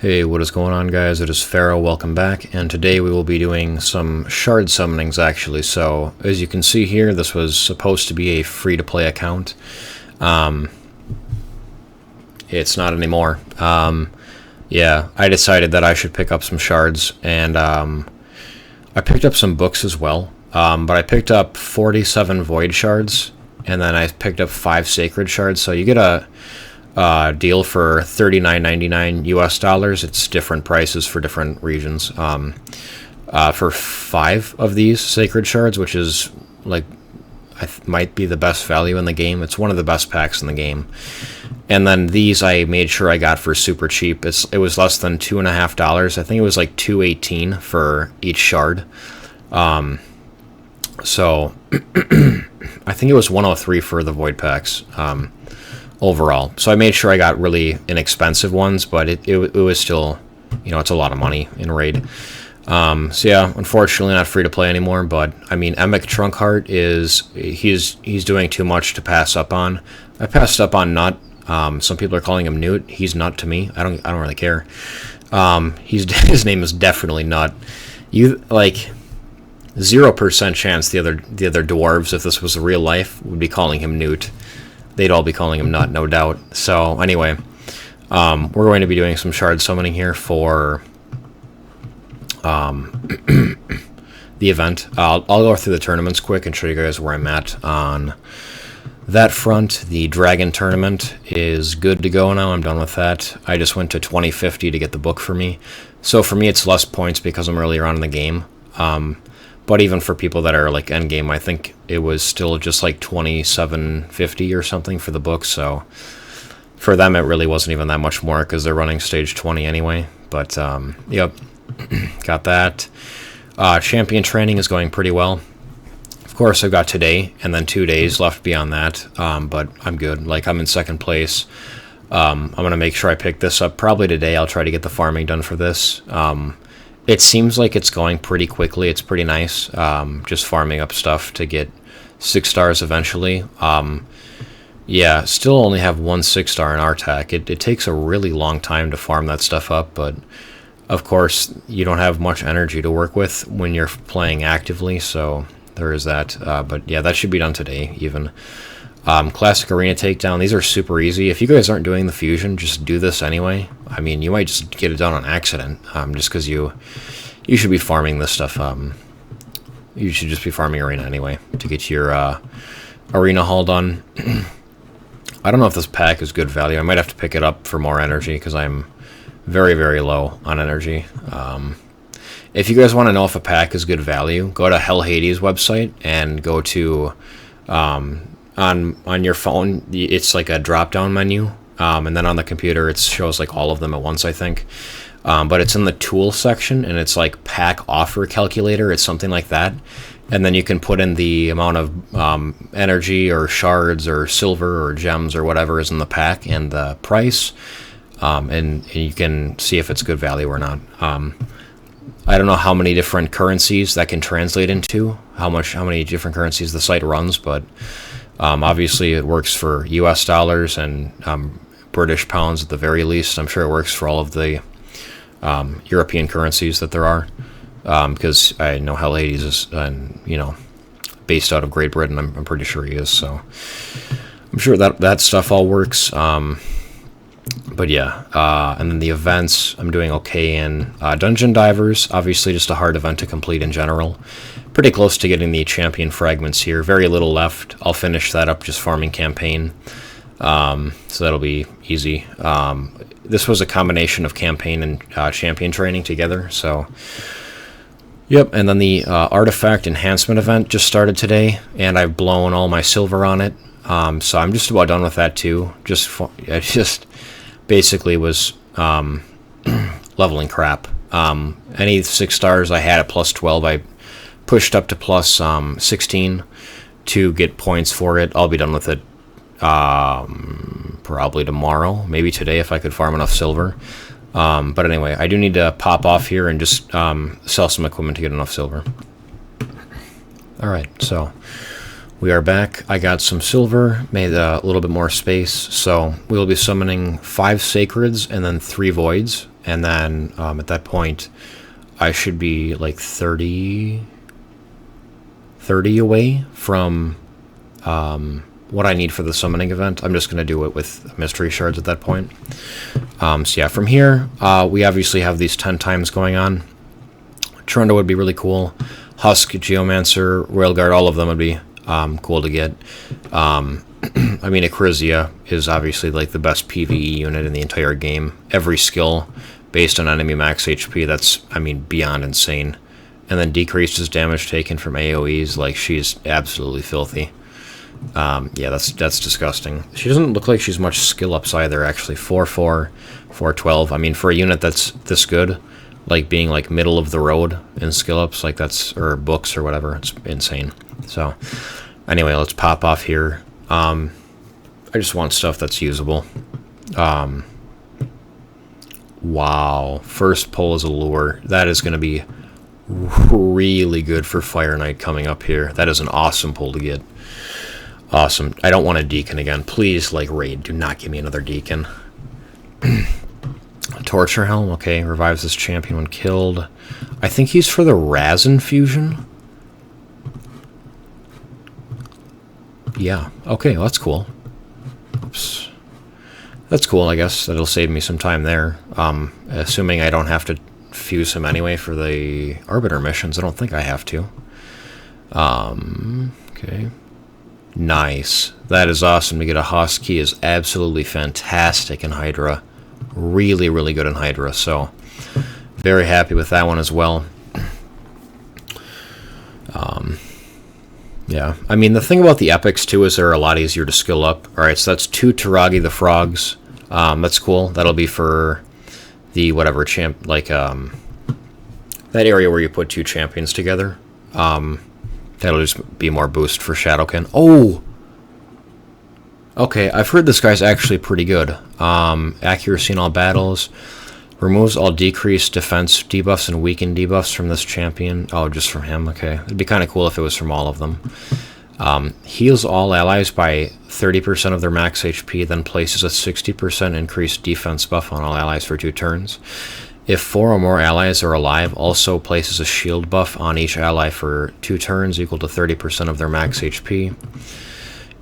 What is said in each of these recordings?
Hey, what is going on, guys? It is Pharaoh, welcome back, and today we will be doing some shard summonings, actually. So, as you can see here, this was supposed to be a free-to-play account. It's not anymore. Yeah, I decided that I should pick up some shards, and I picked up some books as well. But I picked up 47 void shards, and then I picked up 5 sacred shards, so you get a deal for $39.99 US. It's different prices for different regions. For 5 of these sacred shards, which is like might be the best value in the game. It's one of the best packs in the game. And then these I made sure I got for super cheap. It was less than $2.50. I think it was like $2.18 for each shard. So I think it was $103 for the void packs. Overall. So I made sure I got really inexpensive ones, but it was still, it's a lot of money in Raid. So yeah, unfortunately not free to play anymore, but I mean, Emic Trunkheart he's doing too much to pass up on. I passed up on Nut. Some people are calling him Newt. He's Nut to me. I don't really care. His name is definitely Nut. 0% chance the other dwarves, if this was real life, would be calling him Newt. They'd all be calling him Nut, no doubt. So anyway, we're going to be doing some shard summoning here for the event. I'll go through the tournaments quick and show you guys where I'm at on that front. The Dragon tournament is good to go now. I'm done with that. I just went to 2050 to get the book for me. So for me, it's less points because I'm earlier on in the game. But even for people that are like endgame, I think it was still just like 2750 or something for the book. So for them, it really wasn't even that much more because they're running stage 20 anyway. But yep, got that. Champion training is going pretty well. Of course, I've got today and then 2 days left beyond that. But I'm good. Like, I'm in second place. I'm going to make sure I pick this up probably today. I'll try to get the farming done for this. It seems like it's going pretty quickly. It's pretty nice. Just farming up stuff to get 6 stars eventually. Yeah, still only have 1 6-star in RTAC. It takes a really long time to farm that stuff up, but of course you don't have much energy to work with when you're playing actively, so there is that. But yeah, that should be done today even. Classic Arena Takedown. These are super easy. If you guys aren't doing the fusion, just do this anyway. I mean, you might just get it done on accident, just because you should be farming this stuff. You should just be farming Arena anyway to get your Arena haul done. I don't know if this pack is good value. I might have to pick it up for more energy because I'm very, very low on energy. If you guys want to know if a pack is good value, go to Hell Hades website and go to... on your phone, it's like a drop-down menu, and then on the computer it shows like all of them at once, I think. But it's in the tool section, and it's like pack offer calculator. It's something like that, and then you can put in the amount of energy or shards or silver or gems or whatever is in the pack and the price, and you can see if it's good value or not. I don't know how many different currencies that can translate into, how many different currencies the site runs, but obviously it works for US dollars and British pounds at the very least. I'm sure it works for all of the European currencies that there are, because I know Hell Hades is based out of Great Britain. I'm pretty sure he is, so I'm sure that stuff all works. But yeah, and then the events I'm doing okay in. Dungeon Divers, obviously just a hard event to complete in general. Pretty close to getting the champion fragments here. Very little left. I'll finish that up just farming campaign. So that'll be easy. This was a combination of campaign and champion training together. So, yep. And then the artifact enhancement event just started today, and I've blown all my silver on it. So I'm just about done with that too. I just basically was leveling crap. Any 6 stars I had at plus 12, I pushed up to plus 16 to get points for it. I'll be done with it probably tomorrow, maybe today if I could farm enough silver. But anyway, I do need to pop off here and just sell some equipment to get enough silver. Alright, so we are back. I got some silver, made a little bit more space, so we'll be summoning 5 sacreds and then 3 voids. and then at that point, I should be like 30 away from what I need for the summoning event. I'm just going to do it with mystery shards at that point. So yeah, from here, we obviously have these 10 times going on. Trunda would be really cool. Husk, Geomancer, Railguard, all of them would be cool to get. I mean, Acrizia is obviously like the best PvE unit in the entire game. Every skill based on enemy max HP, that's, I mean, beyond insane. And then decreases damage taken from AoEs, like, she's absolutely filthy. Yeah, that's disgusting. She doesn't look like she's much skill ups either, actually. 4-4, 4-12. I mean, for a unit that's this good, like being like middle of the road in skill ups, like that's, or books or whatever, it's insane. So, anyway, let's pop off here. I just want stuff that's usable. Wow, first pull is a lure. That is going to be really good for Fire Knight coming up here. That is an awesome pull to get. Awesome. I don't want a Deacon again. Please, like, raid. Do not give me another Deacon. Torture Helm, okay. Revives this champion when killed. I think he's for the Razin fusion. Yeah. Okay, well, that's cool. Oops. That's cool, I guess. That'll save me some time there. Assuming I don't have to fuse him anyway for the Arbiter missions. I don't think I have to. Okay. Nice. That is awesome to get a Husk. He is absolutely fantastic in Hydra. Really, really good in Hydra. So, very happy with that one as well. Yeah. I mean, the thing about the Epics, too, is they're a lot easier to skill up. Alright, so that's 2 Taragi the Frogs. That's cool. That'll be for the whatever champ, like, that area where you put 2 champions together. That'll just be more boost for Shadowkin. Oh! Okay, I've heard this guy's actually pretty good. Accuracy in all battles. Removes all decreased defense debuffs and weakened debuffs from this champion. Oh, just from him? Okay. It'd be kind of cool if it was from all of them. Heals all allies by 30% of their max HP, then places a 60% increased defense buff on all allies for 2 turns. If 4 or more allies are alive, also places a shield buff on each ally for 2 turns, equal to 30% of their max HP.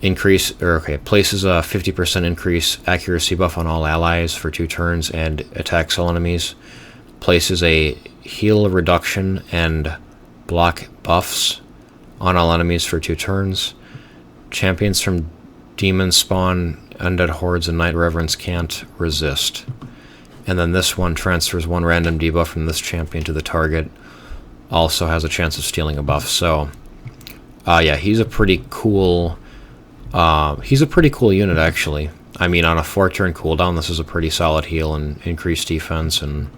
Places a 50% increase accuracy buff on all allies for 2 turns and attacks all enemies. Places a heal reduction and block buffs on all enemies for 2 turns. Champions from demon spawn, undead hordes, and night reverence can't resist. And then this one transfers 1 random debuff from this champion to the target. Also has a chance of stealing a buff. So, yeah, he's a pretty cool. He's a pretty cool unit, actually. I mean, on a 4-turn cooldown, this is a pretty solid heal and increased defense. And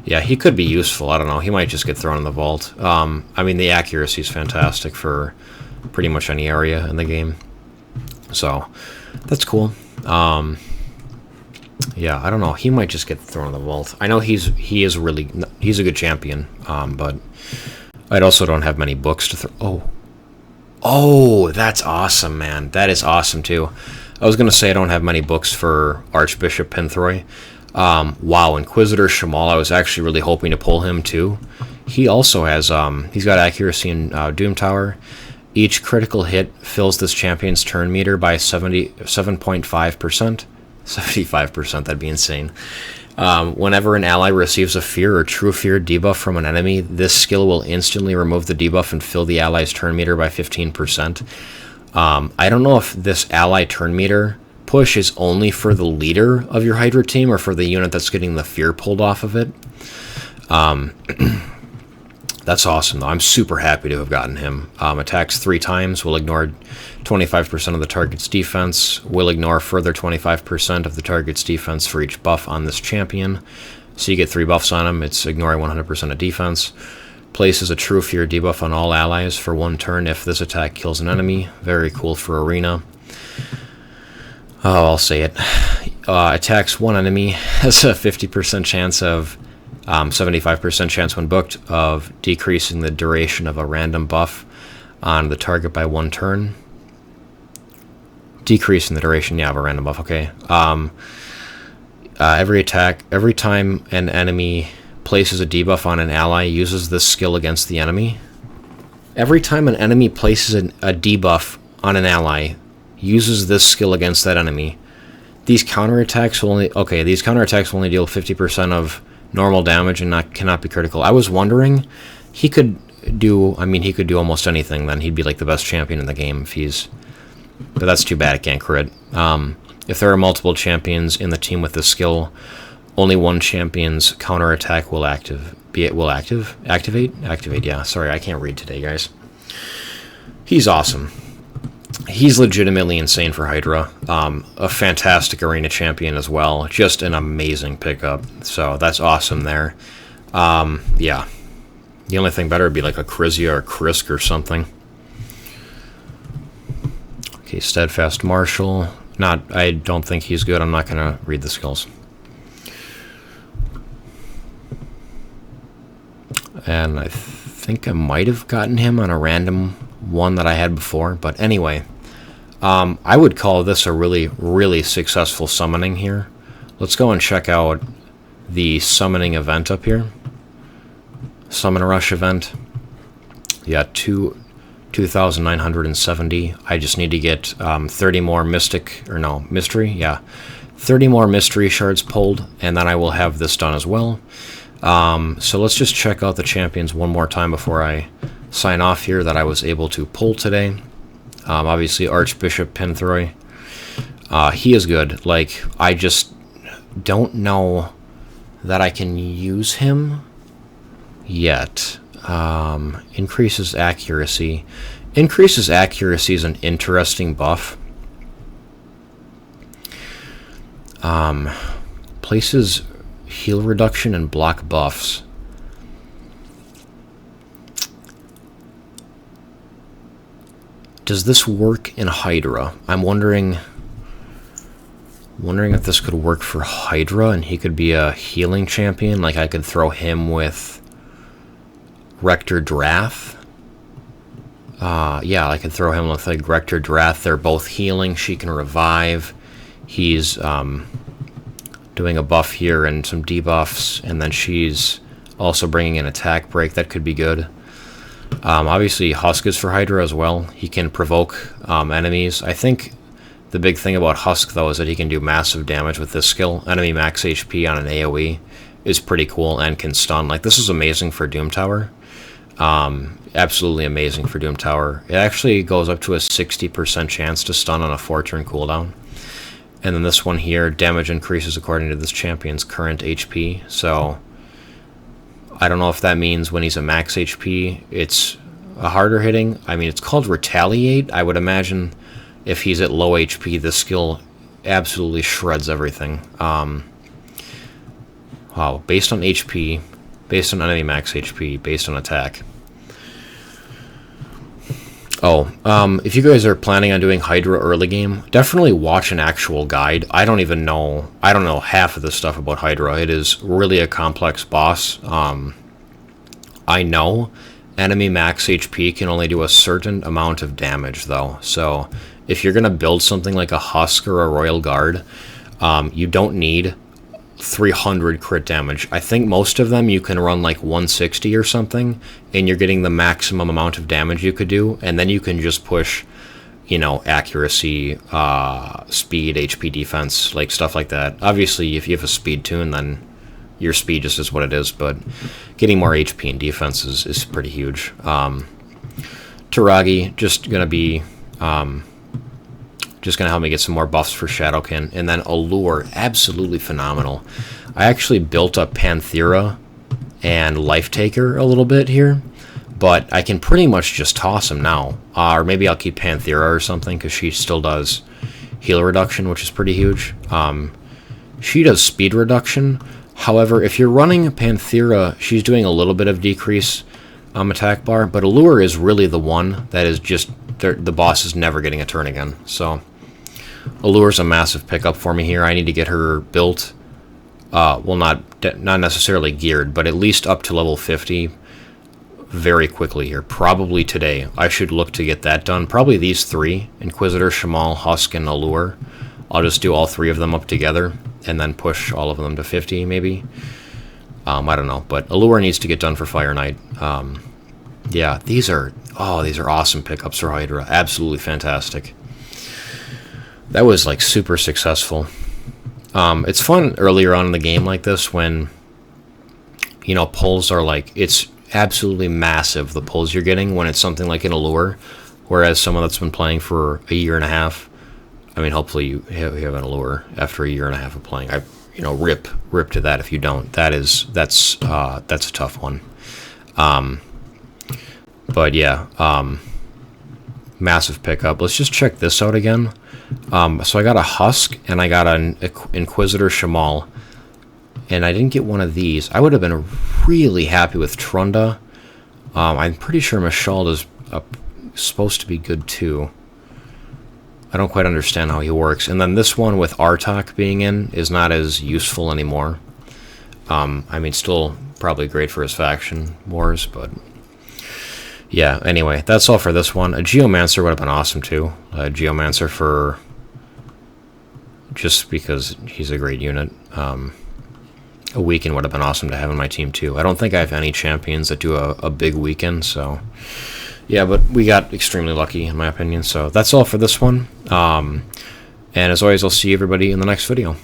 yeah, he could be useful. I don't know. He might just get thrown in the vault. I mean, the accuracy is fantastic for pretty much any area in the game. So that's cool. Yeah, I don't know. He might just get thrown in the vault. I know he's a good champion, but I also don't have many books to throw. Oh, that's awesome, man. That is awesome too. I was gonna say I don't have many books for Archbishop Pinthroy. Wow, Inquisitor Shamal. I was actually really hoping to pull him too. He also has he's got accuracy in Doom Tower. Each critical hit fills this champion's turn meter by 77.5%. 75%, that'd be insane. Whenever an ally receives a fear or true fear debuff from an enemy, this skill will instantly remove the debuff and fill the ally's turn meter by 15%. I don't know if this ally turn meter push is only for the leader of your Hydra team or for the unit that's getting the fear pulled off of it. That's awesome, though. I'm super happy to have gotten him. Attacks 3 times, will ignore 25% of the target's defense, will ignore further 25% of the target's defense for each buff on this champion. So you get 3 buffs on him, it's ignoring 100% of defense. Places a true fear debuff on all allies for 1 turn if this attack kills an enemy. Very cool for Arena. Oh, I'll say it. Attacks 1 enemy, has a 50% chance of 75% chance when booked of decreasing the duration of a random buff on the target by 1 turn. Decreasing the duration, yeah, of a random buff, okay. Every time an enemy places a debuff on an ally, uses this skill against the enemy. Every time an enemy places a debuff on an ally, uses this skill against that enemy. These counterattacks will only deal 50% of normal damage and cannot be critical. I was wondering, he could do almost anything. Then he'd be like the best champion in the game but that's too bad it can't crit. If there are multiple champions in the team with this skill, only one champion's counterattack will activate. Yeah, sorry, I can't read today, guys. He's awesome. He's legitimately insane for Hydra. A fantastic arena champion as well. Just an amazing pickup. So that's awesome there. Yeah. The only thing better would be like a Krizia or Krisk or something. Okay, Steadfast Marshal. I don't think he's good. I'm not going to read the skills. And I think I might have gotten him on a random one that I had before. But anyway, I would call this a really, really successful summoning here. Let's go and check out the summoning event up here. Summon Rush event. Yeah, 2,970. I just need to get 30 more mystery. Yeah, 30 more mystery shards pulled, and then I will have this done as well. So let's just check out the champions one more time before I sign off here that I was able to pull today. Obviously, Archbishop Pinthroy. He is good. Like, I just don't know that I can use him yet. Increases accuracy. Increases accuracy is an interesting buff. Places heal reduction and block buffs. Does this work in Hydra? I'm wondering if this could work for Hydra and he could be a healing champion. Like I could throw him with Rector Drath. Yeah, I could throw him with like Rector Drath. They're both healing. She can revive. He's doing a buff here and some debuffs, and then she's also bringing an attack break. That could be good. Obviously, Husk is for Hydra as well. He can provoke enemies. I think the big thing about Husk, though, is that he can do massive damage with this skill. Enemy max HP on an AoE is pretty cool and can stun. Like, this is amazing for Doom Tower. Absolutely amazing for Doom Tower. It actually goes up to a 60% chance to stun on a 4-turn cooldown. And then this one here, damage increases according to this champion's current HP. So I don't know if that means when he's at max HP, it's a harder hitting. I mean, it's called Retaliate. I would imagine if he's at low HP, this skill absolutely shreds everything. Wow, based on HP, based on enemy max HP, based on attack. Oh, if you guys are planning on doing Hydra early game, definitely watch an actual guide. I don't know half of the stuff about Hydra. It is really a complex boss. I know enemy max HP can only do a certain amount of damage, though. So if you're going to build something like a Husk or a Royal Guard, you don't need 300 crit damage. I think most of them you can run like 160 or something, and you're getting the maximum amount of damage you could do, and then you can just push, accuracy, speed, HP, defense, like stuff like that. Obviously, if you have a speed tune, then your speed just is what it is, but getting more HP and defense is pretty huge. Taragi, just gonna help me get some more buffs for Shadowkin. And then Allure, absolutely phenomenal. I actually built up Panthera and Life Taker a little bit here, but I can pretty much just toss him now. Or maybe I'll keep Panthera or something, because she still does heal reduction, which is pretty huge. She does speed reduction. However, if you're running Panthera, she's doing a little bit of decrease attack bar, but Allure is really the one that is just, the boss is never getting a turn again. So Allure's a massive pickup for me here. I need to get her built, well, not necessarily geared, but at least up to level 50 very quickly here. Probably today. I should look to get that done. Probably these three, Inquisitor, Shamal, Husk, and Allure. I'll just do all three of them up together, and then push all of them to 50, maybe. I don't know, but Allure needs to get done for Fire Knight. Yeah, these are awesome pickups for Hydra. Absolutely fantastic. That was like super successful. It's fun earlier on in the game like this when, you know, pulls are like, it's absolutely massive, the pulls you're getting when it's something like an Allure, whereas someone that's been playing for a year and a half, I mean, hopefully you have an Allure after a year and a half of playing. Rip to that if you don't. That's a tough one. But yeah, massive pickup. Let's just check this out again. So I got a Husk and I got an Inquisitor Shamal, and I didn't get one of these. I would have been really happy with Trunda. I'm pretty sure Mashald is supposed to be good too. I don't quite understand how he works. And then this one with Artok being in is not as useful anymore. I mean, still probably great for his faction wars, but yeah, anyway, that's all for this one. A Geomancer would have been awesome too. A Geomancer for just because he's a great unit. A weekend would have been awesome to have in my team too. I don't think I have any champions that do a big weekend, so yeah, but we got extremely lucky in my opinion. So that's all for this one. And as always, I'll see everybody in the next video.